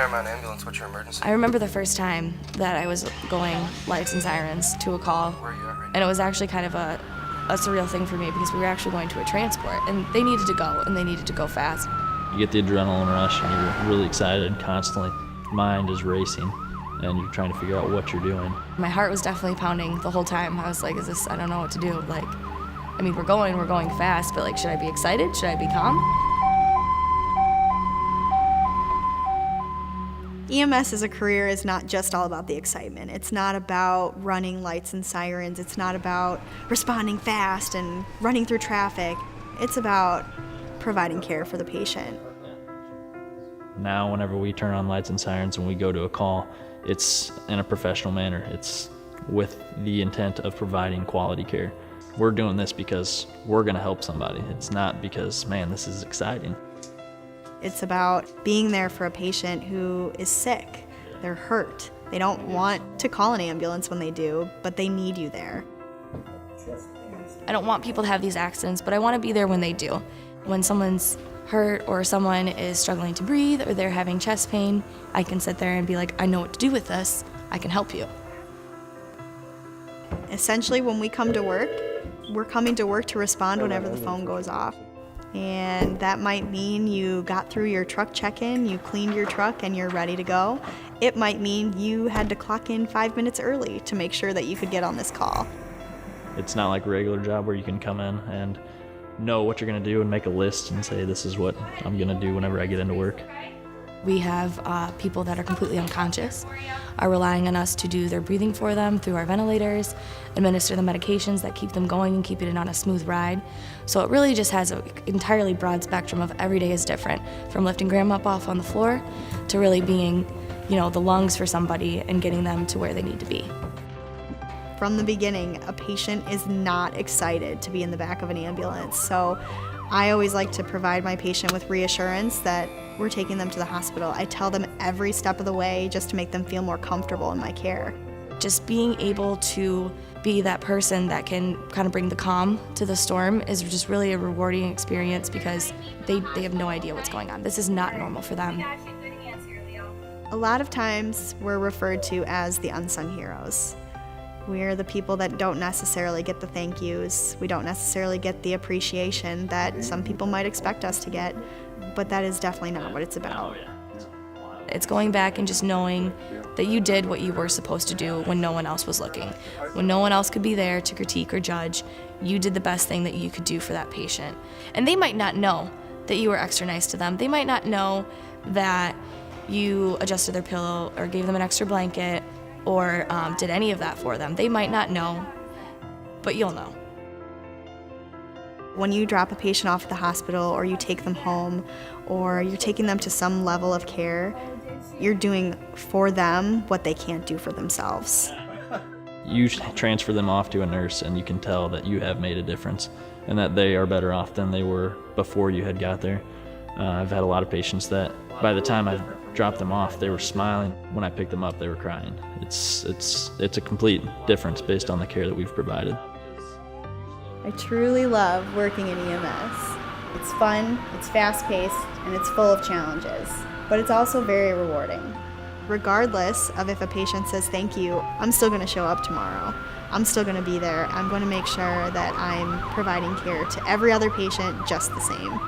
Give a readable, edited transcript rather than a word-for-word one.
Paramount Ambulance, what's your emergency? I remember the first time that I was going lights and sirens to a call, Where are you at right and now? it was actually kind of a surreal thing for me because we were actually going to a transport, and they needed to go, and they needed to go fast. You get the adrenaline rush, and you're really excited constantly. Mind is racing, and you're trying to figure out what you're doing. My heart was definitely pounding the whole time. I was like, I don't know what to do. Like, I mean, we're going fast, but like, should I be excited? Should I be calm? EMS as a career is not just all about the excitement. It's not about running lights and sirens. It's not about responding fast and running through traffic. It's about providing care for the patient. Now, whenever we turn on lights and sirens and we go to a call, it's in a professional manner. It's with the intent of providing quality care. We're doing this because we're going to help somebody. It's not because, man, this is exciting. It's about being there for a patient who is sick. They're hurt. They don't want to call an ambulance when they do, but they need you there. I don't want people to have these accidents, but I want to be there when they do. When someone's hurt or someone is struggling to breathe or they're having chest pain, I can sit there and be like, I know what to do with this. I can help you. Essentially, when we come to work, we're coming to work to respond whenever the phone goes off. And that might mean you got through your truck check-in, you cleaned your truck, and you're ready to go. It might mean you had to clock in 5 minutes early to make sure that you could get on this call. It's not like a regular job where you can come in and know what you're going to do and make a list and say, this is what I'm going to do whenever I get into work. We have people that are completely unconscious, are relying on us to do their breathing for them through our ventilators, administer the medications that keep them going and keep it on a smooth ride. So it really just has an entirely broad spectrum of every day is different, from lifting grandma up off on the floor to really being, the lungs for somebody and getting them to where they need to be. From the beginning, a patient is not excited to be in the back of an ambulance. So I always like to provide my patient with reassurance that we're taking them to the hospital. I tell them every step of the way just to make them feel more comfortable in my care. Just being able to be that person that can kind of bring the calm to the storm is just really a rewarding experience because they have no idea what's going on. This is not normal for them. A lot of times we're referred to as the unsung heroes. We're the people that don't necessarily get the thank yous. We don't necessarily get the appreciation that some people might expect us to get, but that is definitely not what it's about. It's going back and just knowing that you did what you were supposed to do when no one else was looking. When no one else could be there to critique or judge, you did the best thing that you could do for that patient. And they might not know that you were extra nice to them. They might not know that you adjusted their pillow or gave them an extra blanket or did any of that for them. They might not know, but you'll know. When you drop a patient off at the hospital or you take them home or you're taking them to some level of care, you're doing for them what they can't do for themselves. You transfer them off to a nurse and you can tell that you have made a difference and that they are better off than they were before you had got there. I've had a lot of patients that by the time I dropped them off, they were smiling. When I picked them up, they were crying. It's a complete difference based on the care that we've provided. I truly love working in EMS. It's fun, it's fast-paced, and it's full of challenges, but it's also very rewarding. Regardless of if a patient says thank you, I'm still going to show up tomorrow. I'm still going to be there. I'm going to make sure that I'm providing care to every other patient just the same.